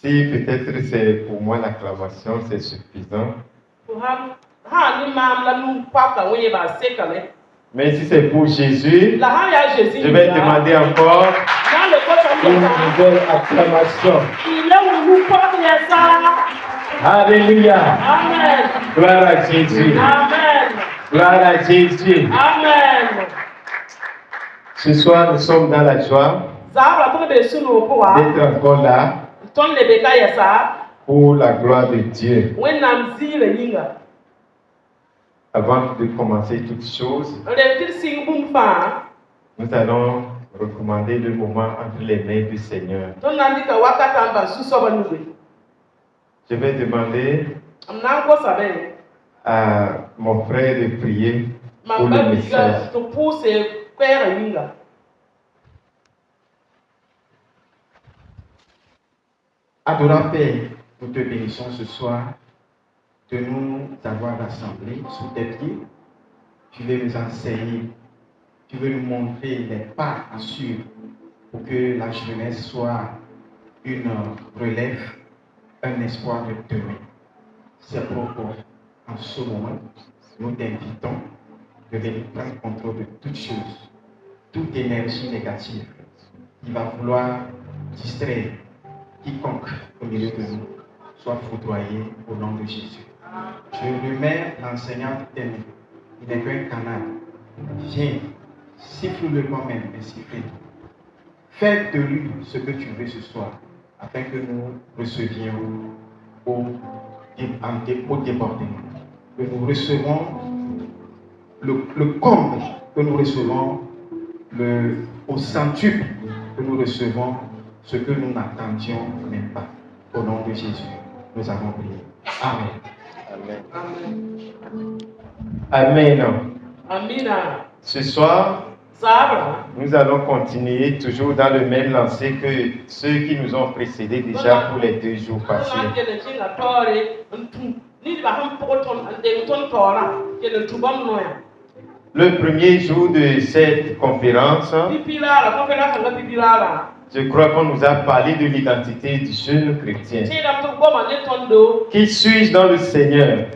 Si peut-être c'est pour moi l'acclamation, c'est suffisant. Mais si c'est pour Jésus, je vais demander encore une nouvelle acclamation. Alléluia. Amen. Gloire à Jésus. Amen. Gloire à Jésus. Amen. Ce soir, nous sommes dans la joie d'être encore là pour la gloire de Dieu. Avant de commencer toutes choses, nous allons recommander le moment entre les mains du Seigneur. Je vais demander à mon frère de prier pour le message. Adorant Père, nous te bénissons ce soir de nous avoir rassemblés sous tes pieds. Tu veux nous enseigner, tu veux nous montrer les pas à suivre pour que la jeunesse soit une relève, un espoir de demain. C'est pourquoi, en ce moment, nous t'invitons de venir prendre contrôle de toutes choses, toute énergie négative qui va vouloir distraire quiconque au milieu de nous soit foudroyé au nom de Jésus. Je remets l'enseignant aimé. Il n'est qu'un canal. Viens, siffle-le moi-même et siffle. Fais de lui ce que tu veux ce soir, afin que nous recevions au débordement. Que nous recevons le comble, que nous recevons au centuple, que nous recevons ce que nous n'attendions même pas. Au nom de Jésus, nous avons prié. Amen. Amen. Amen. Ce soir, nous allons continuer toujours dans le même lancer que ceux qui nous ont précédés déjà pour les 2 jours passés. Le premier jour de cette conférence, je crois qu'on nous a parlé de l'identité du jeune chrétien. Qui suis-je dans le Seigneur?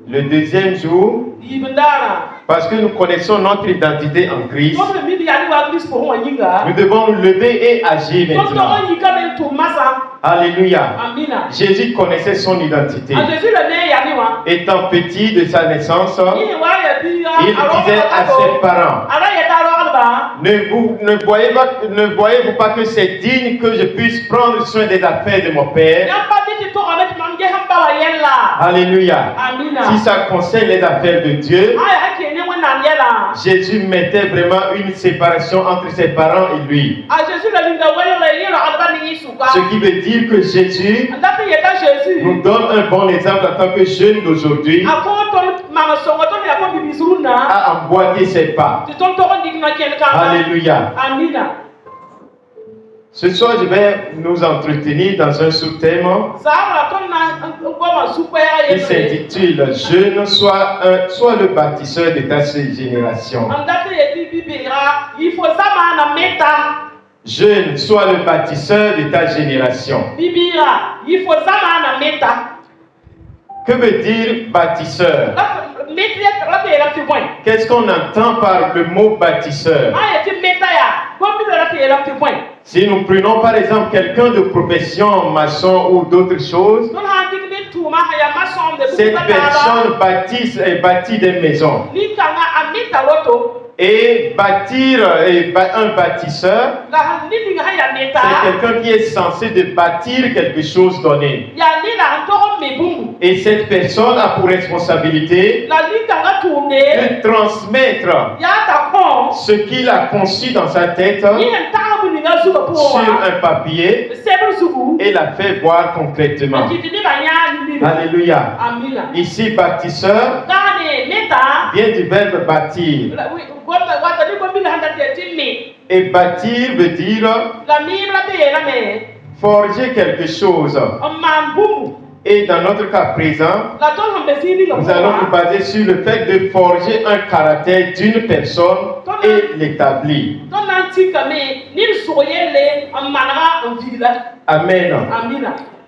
Le deuxième jour, parce que nous connaissons notre identité en Christ, nous devons nous lever et agir maintenant. Alléluia. Jésus connaissait son identité. Étant petit de sa naissance, il disait à ses parents, ne voyez-vous pas que c'est digne que je puisse prendre soin des affaires de mon Père? Alléluia. Si ça concerne les affaires de Dieu, Jésus mettait vraiment une séparation entre ses parents et lui. Ce qui veut dire que Jésus nous donne un bon exemple en tant que jeune d'aujourd'hui à emboîter ses pas. Alléluia. Ce soir, je vais nous entretenir dans un sous-thème qui s'intitule « Jeune, sois le bâtisseur de ta génération ». Jeune, sois le bâtisseur de ta génération. Que veut dire bâtisseur? Qu'est-ce qu'on entend par le mot bâtisseur? Si nous prenons par exemple quelqu'un de profession, maçon ou d'autres choses, cette personne bâtit des maisons. Et bâtir, un bâtisseur, c'est quelqu'un qui est censé de bâtir quelque chose donné. Et cette personne a pour responsabilité de transmettre ce qu'il a conçu dans sa tête sur un papier et la fait voir concrètement. Alléluia. Ici, bâtisseur vient du verbe bâtir. Et bâtir veut dire forger quelque chose. Et dans notre cas présent, nous allons nous baser sur le fait de forger un caractère d'une personne et l'établir. Amen.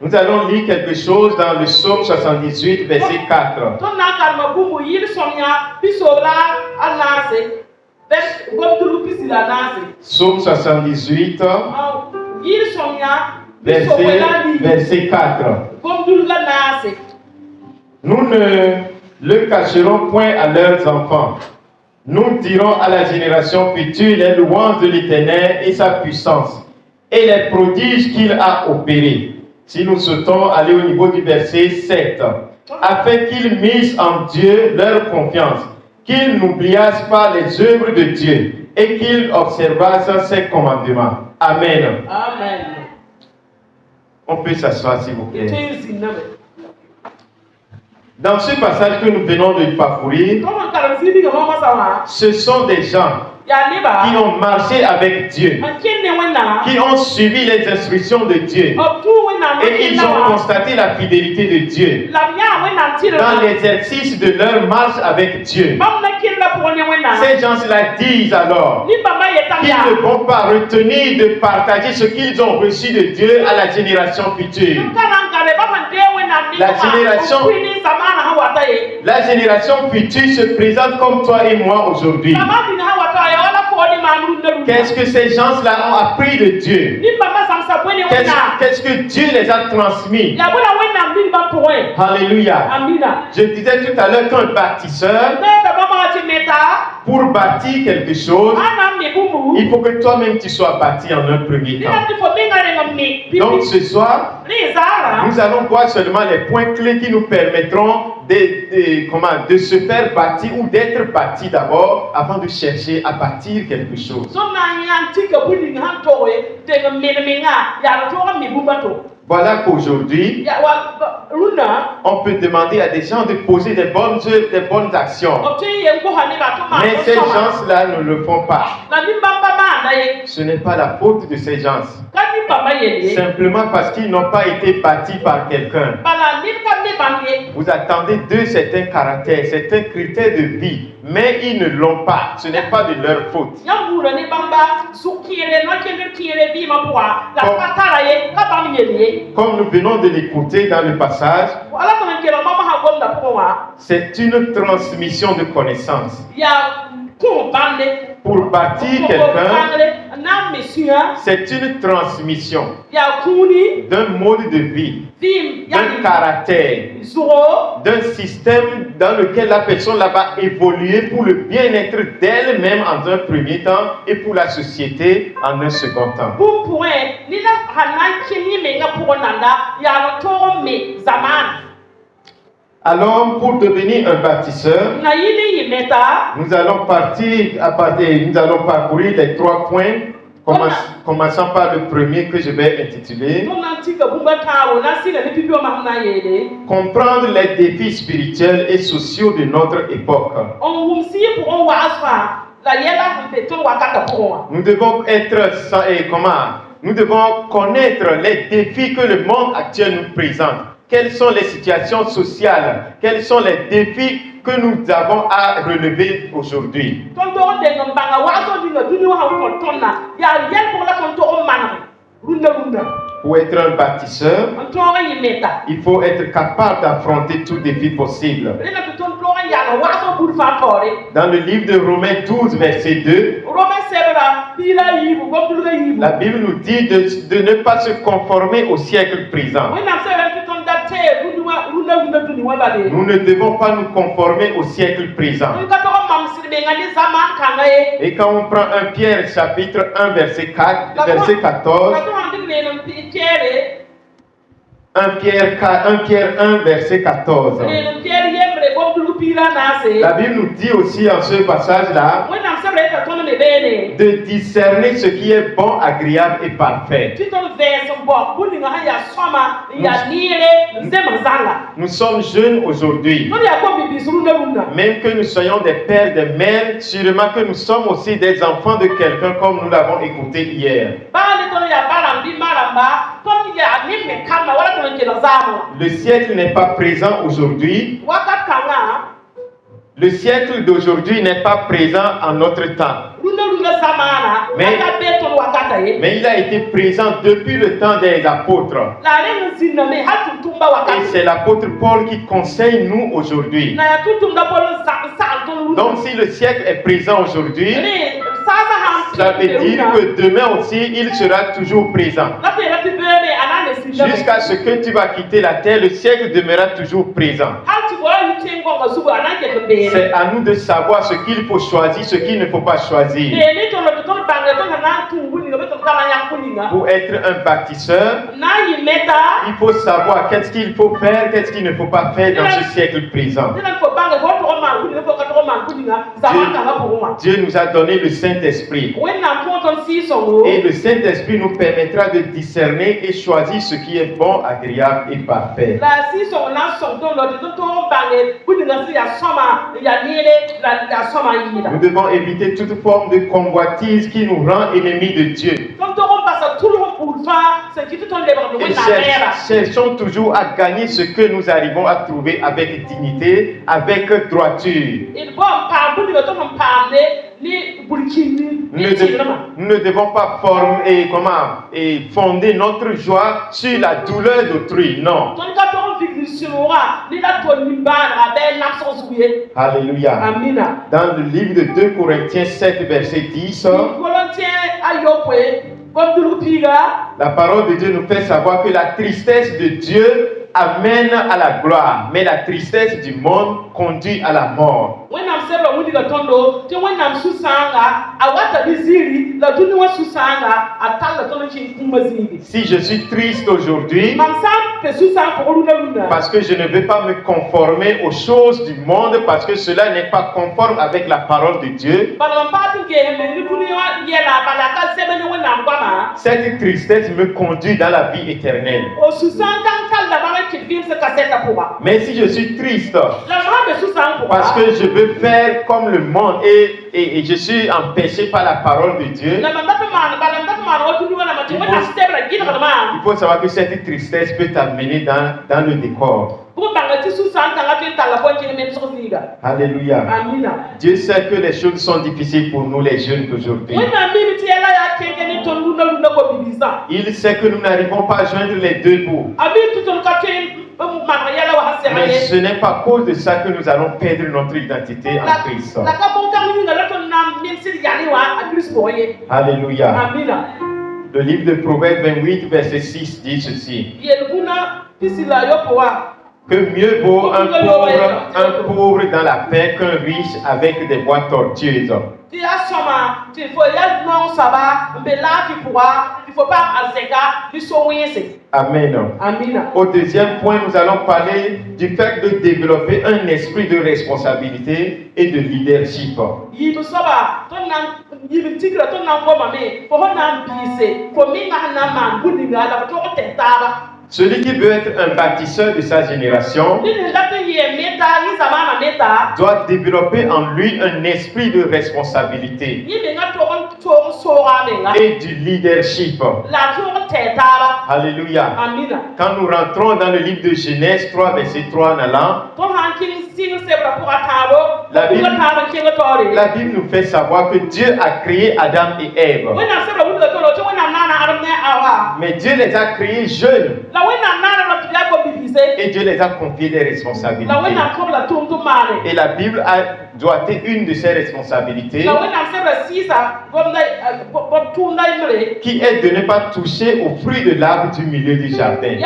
Nous allons lire quelque chose dans le psaume 78, verset 4. Psaume 78, verset 4. Nous ne le cacherons point à leurs enfants. Nous dirons à la génération future les louanges de l'Éternel et sa puissance et les prodiges qu'il a opérés. Si nous sautons, aller au niveau du verset 7, afin qu'ils misent en Dieu leur confiance, qu'ils n'oubliassent pas les œuvres de Dieu et qu'ils observassent ses commandements. Amen. Amen. On peut s'asseoir s'il vous plaît. Dans ce passage que nous venons de parcourir, ce sont des gens qui ont marché avec Dieu, qui ont suivi les instructions de Dieu et ils ont constaté la fidélité de Dieu dans l'exercice de leur marche avec Dieu. Ces gens-là disent alors qu'ils ne vont pas retenir de partager ce qu'ils ont reçu de Dieu à la génération future. La génération future se présente comme toi et moi aujourd'hui. Qu'est-ce que ces gens-là ont appris de Dieu? Qu'est-ce que Dieu les a transmis? Alléluia. Je disais tout à l'heure qu'un bâtisseur, pour bâtir quelque chose, il faut que toi-même tu sois bâti en un premier temps. Donc ce soir, nous allons voir seulement les points clés qui nous permettront de se faire bâtir ou d'être bâti d'abord avant de chercher à bâtir quelque chose. Voilà qu'aujourd'hui, on peut demander à des gens de poser des bonnes œuvres, des bonnes actions. Mais ces gens-là ne le font pas. Ce n'est pas la faute de ces gens. Simplement parce qu'ils n'ont pas été bâtis par quelqu'un. Vous attendez d'eux certains caractères, certains critères de vie, mais ils ne l'ont pas. Ce n'est pas de leur faute. Comme nous venons de l'écouter dans le passage, c'est une transmission de connaissances. Pour bâtir quelqu'un, c'est une transmission d'un mode de vie, d'un caractère, d'un système dans lequel la personne va évoluer pour le bien-être d'elle-même en un premier temps et pour la société en un second temps. Alors, pour devenir un bâtisseur, nous allons parcourir les 3 points, commençant par le premier que je vais intituler comprendre les défis spirituels et sociaux de notre époque. Nous devons connaître les défis que le monde actuel nous présente. Quelles sont les situations sociales? Quels sont les défis que nous avons à relever aujourd'hui? Pour être un bâtisseur, il faut être capable d'affronter tout défi possible. Dans le livre de Romains 12, verset 2, la Bible nous dit de ne pas se conformer au siècle présent. Nous ne devons pas nous conformer au siècle présent. Et quand on prend 1 Pierre chapitre 1 verset 14, 1 Pierre 1 verset 14. La Bible nous dit aussi en ce passage-là de discerner ce qui est bon, agréable et parfait. Nous sommes jeunes aujourd'hui. Même que nous soyons des pères, des mères, sûrement que nous sommes aussi des enfants de quelqu'un comme nous l'avons écouté hier. Le siècle n'est pas présent aujourd'hui. Le siècle d'aujourd'hui n'est pas présent en notre temps. Mais il a été présent depuis le temps des apôtres. Et c'est l'apôtre Paul qui conseille nous aujourd'hui. Donc si le siècle est présent aujourd'hui, ça veut dire que demain aussi, il sera toujours présent. Jusqu'à ce que tu vas quitter la terre, le siècle demeurera toujours présent. C'est à nous de savoir ce qu'il faut choisir, ce qu'il ne faut pas choisir. Pour être un baptiseur, il faut savoir qu'est-ce qu'il faut faire, qu'est-ce qu'il ne faut pas faire dans ce siècle présent. Dieu nous a donné le Saint-Esprit. Et le Saint-Esprit nous permettra de discerner et choisir ce qui est bon, agréable et parfait. Nous devons éviter toute forme de convoitise qui nous rend ennemis de Dieu. Et cherchons toujours à gagner ce que nous arrivons à trouver avec dignité, avec droiture. Nous ne devons pas fonder notre joie sur la douleur d'autrui, non. Alléluia. Dans le livre de 2 Corinthiens 7, verset 10, la parole de Dieu nous fait savoir que la tristesse de Dieu amène à la gloire, mais la tristesse du monde conduit à la mort. Si je suis triste aujourd'hui, parce que je ne veux pas me conformer aux choses du monde, parce que cela n'est pas conforme avec la parole de Dieu, cette tristesse me conduit dans la vie éternelle. Mais si je suis triste parce que je veux faire comme le monde et je suis empêché par la parole de Dieu, il faut savoir que cette tristesse peut t'amener dans le décor. Alléluia. Dieu sait que les choses sont difficiles pour nous les jeunes d'aujourd'hui. Il sait que nous n'arrivons pas à joindre les deux bouts. Mais ce n'est pas à cause de ça que nous allons perdre notre identité en Christ. Alléluia. Le livre de Proverbes 28, verset 6 dit ceci: que mieux vaut un pauvre dans la paix qu'un riche avec des voies tortueuses. Amen. Au deuxième point, nous allons parler du fait de développer un esprit de responsabilité et de leadership. Celui qui veut être un bâtisseur de sa génération doit développer en lui un esprit de responsabilité et du leadership. Alléluia. Quand nous rentrons dans le livre de Genèse 3, verset 3 en allant, la Bible nous fait savoir que Dieu a créé Adam et Ève. Mais Dieu les a créés jeunes. Et Dieu les a confiés des responsabilités. Et la Bible a doigté une de ces responsabilités qui est de ne pas toucher aux fruits de l'arbre du milieu du jardin.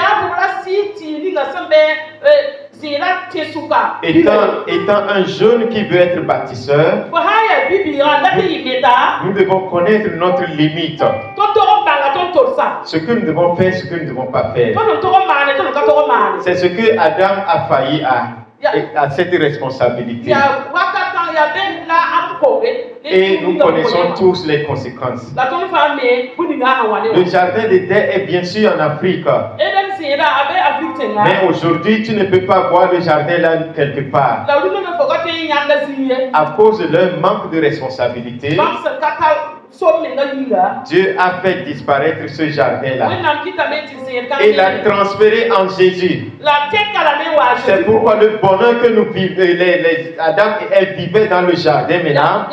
Étant un jeune qui veut être bâtisseur, nous devons connaître notre limite. Ce que nous devons faire, ce que nous ne devons pas faire. C'est ce que Adam a failli à cette responsabilité. Et nous connaissons tous les conséquences. Le jardin d'Éden est bien sûr en Afrique. Mais aujourd'hui, tu ne peux pas voir le jardin là quelque part. À cause de leur manque de responsabilité. Dieu a fait disparaître ce jardin-là et l'a transféré en Jésus. C'est pourquoi le bonheur que nous vivons, Adam et Ève vivaient dans le jardin maintenant,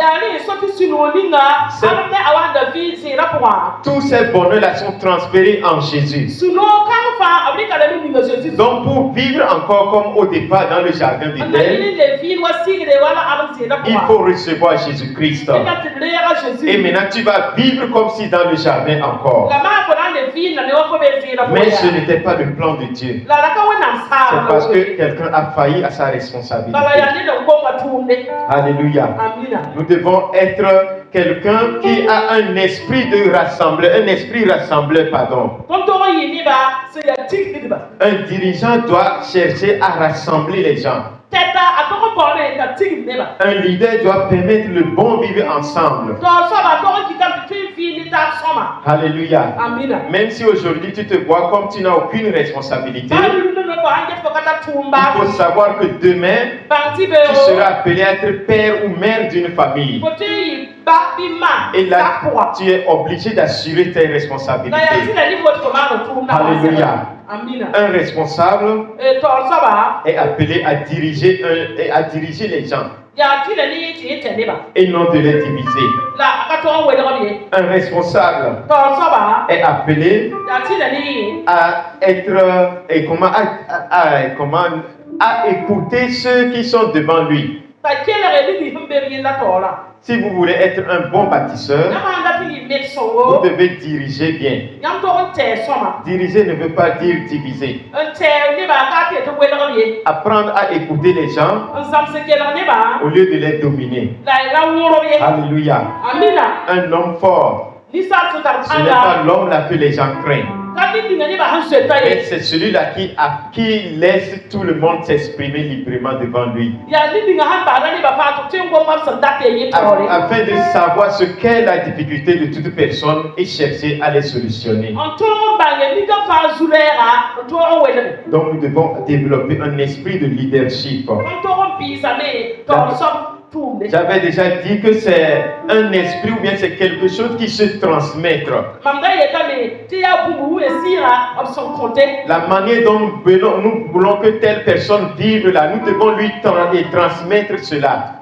tous ces bonheurs-là sont transférés en Jésus. Donc pour vivre encore comme au départ dans le jardin d'Éden, il faut recevoir Jésus-Christ. Et maintenant tu vas vivre comme si dans le jardin encore. Mais ce n'était pas le plan de Dieu. C'est parce que quelqu'un a failli à sa responsabilité. Alléluia. Nous devons être quelqu'un qui a un esprit de rassembleur, pardon. Un dirigeant doit chercher à rassembler les gens. Un leader doit permettre le bon vivre ensemble. Alléluia. Même si aujourd'hui tu te vois comme tu n'as aucune responsabilité, il faut savoir que demain, tu seras appelé à être père ou mère d'une famille. Et là, tu es obligé d'assurer tes responsabilités. Alléluia. Un responsable est appelé à diriger les gens et non de les diviser. Un responsable est appelé à être à écouter ceux qui sont devant lui. Si vous voulez être un bon bâtisseur, vous devez diriger bien. Diriger ne veut pas dire diviser. Apprendre à écouter les gens au lieu de les dominer. Alléluia. Un homme fort, ce n'est pas l'homme là que les gens craignent. Mais c'est celui-là qui laisse tout le monde s'exprimer librement devant lui. Afin de savoir ce qu'est la difficulté de toute personne et chercher à les solutionner. Donc nous devons développer un esprit de leadership. J'avais déjà dit que c'est un esprit ou bien c'est quelque chose qui se transmet. La manière dont nous voulons que telle personne vive là, nous devons lui transmettre cela.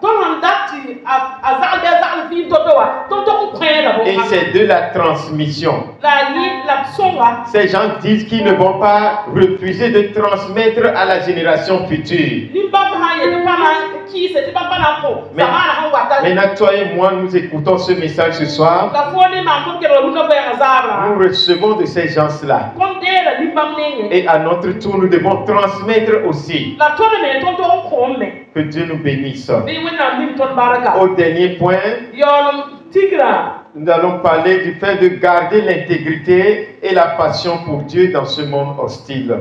Et c'est de la transmission. Ces gens disent qu'ils ne vont pas refuser de transmettre à la génération future. Maintenant, toi et moi, nous écoutons ce message ce soir. Nous recevons de ces gens-là. Et à notre tour, nous devons transmettre aussi. Que Dieu nous bénisse. Au dernier point, nous allons parler du fait de garder l'intégrité et la passion pour Dieu dans ce monde hostile.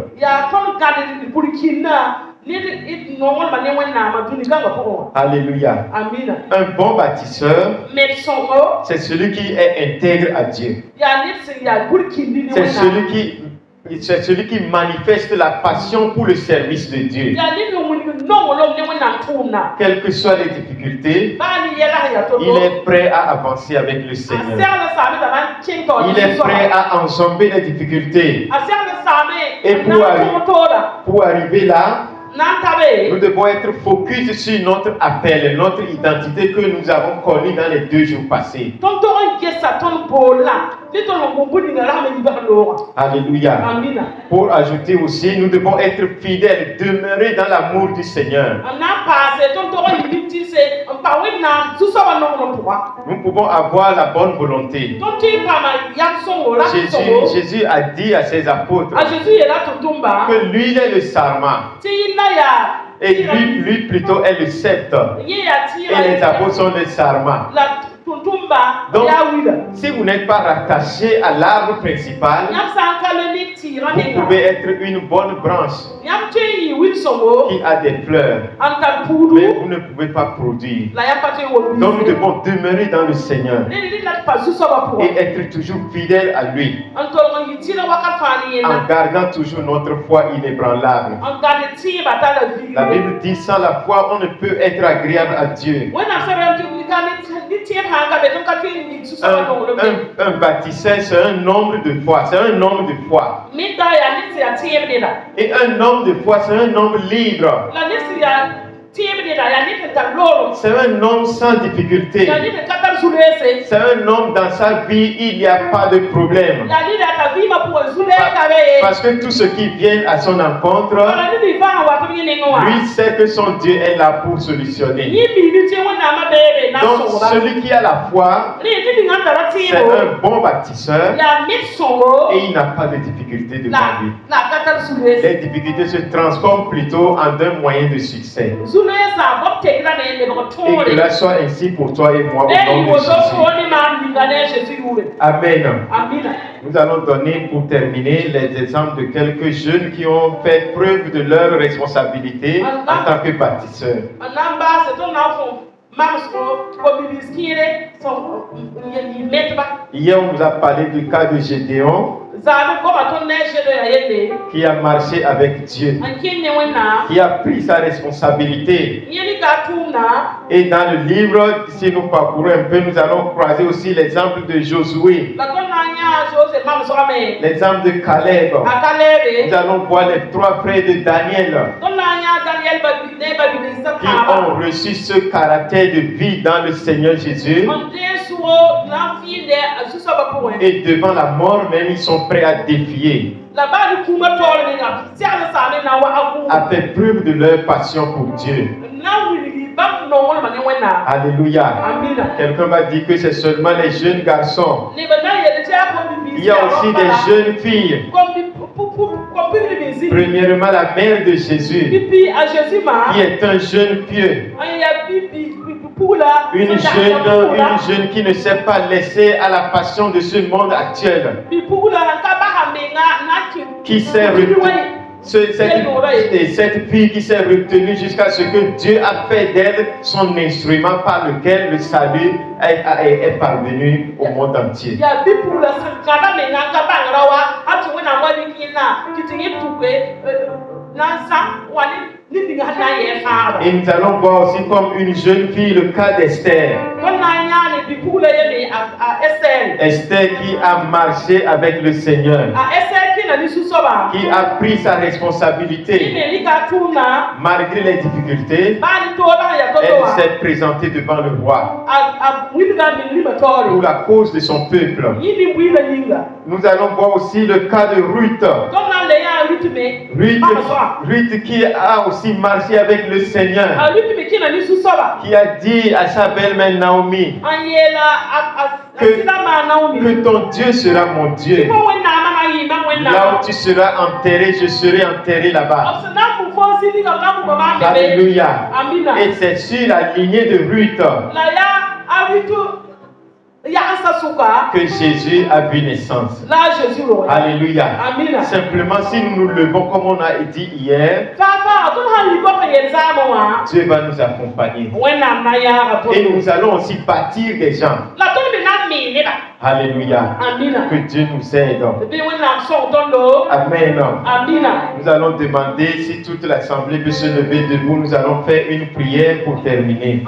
Alléluia. Un bon bâtisseur, c'est celui qui est intègre à Dieu. C'est celui qui manifeste la passion pour le service de Dieu. Quelles que soient les difficultés, il est prêt à avancer avec le Seigneur. Il est prêt à enjamber les difficultés. Et pour arriver là, nous devons être focus sur notre appel, notre identité que nous avons connue dans les 2 jours passés. Alléluia. Pour ajouter aussi, nous devons être fidèles, demeurer dans l'amour du Seigneur. Nous pouvons avoir la bonne volonté. Jésus a dit à ses apôtres que lui est le sarment. Et lui plutôt est le sceptre. Et les apôtres sont les sarments. Donc, si vous n'êtes pas rattaché à l'arbre principal, vous pouvez être une bonne branche qui a des fleurs, mais vous ne pouvez pas produire. Donc nous devons demeurer dans le Seigneur et être toujours fidèles à lui, en gardant toujours notre foi inébranlable. La Bible dit, sans la foi, on ne peut être agréable à Dieu. Un baptiseur, c'est un nombre de fois. C'est un nombre de fois. Et un nombre de fois, c'est un nombre libre. C'est un homme sans difficulté. C'est un homme dans sa vie, il n'y a pas de problème. Parce que tout ce qui vient à son encontre, lui sait que son Dieu est là pour solutionner. Donc celui qui a la foi, c'est un bon baptiseur et il n'a pas de difficulté devant lui. Les difficultés se transforment plutôt en un moyen de succès. Et que là soit ainsi pour toi et moi au nom de Jésus. Amen. Nous allons donner pour terminer les exemples de quelques jeunes qui ont fait preuve de leur responsabilité en tant que baptisseurs. Hier, on nous a parlé du cas de Gédéon qui a marché avec Dieu, qui a pris sa responsabilité. Et dans le livre, si nous parcourons un peu, nous allons croiser aussi l'exemple de Josué, l'exemple de Caleb. Nous allons voir les trois frères de Daniel qui ont reçu ce caractère de vie dans le Seigneur Jésus. Et devant la mort même, ils sont prêts à défier, à faire preuve de leur passion pour Dieu. Alléluia. Quelqu'un m'a dit que c'est seulement les jeunes garçons. Il y a aussi des jeunes filles. Premièrement, la mère de Jésus, qui est un jeune pieux. Une jeune qui ne s'est pas laissée à la passion de ce monde actuel. Qui s'est retenue. Cette fille qui s'est retenue jusqu'à ce que Dieu a fait d'elle son instrument par lequel le salut est parvenu au monde entier. Et nous allons voir aussi comme une jeune fille le cas d'Esther. Esther qui a marché avec le Seigneur, qui a pris sa responsabilité malgré les difficultés. Elle s'est présentée devant le roi pour la cause de son peuple. Nous allons voir aussi le cas de Ruth. Ruth qui a aussi marché avec le Seigneur, qui a dit à sa belle-mère Naomi que ton Dieu sera mon Dieu. Là où tu seras enterré, je serai enterré là-bas. Alléluia. Et c'est sur la lignée de Ruth que Jésus a vu naissance. Alléluia. Simplement, si nous nous levons comme on a dit hier, Dieu va nous accompagner. Et nous allons aussi bâtir des gens. Alléluia. Que Dieu nous aide. Amen. Nous allons demander si toute l'assemblée peut se lever debout. Nous allons faire une prière pour terminer.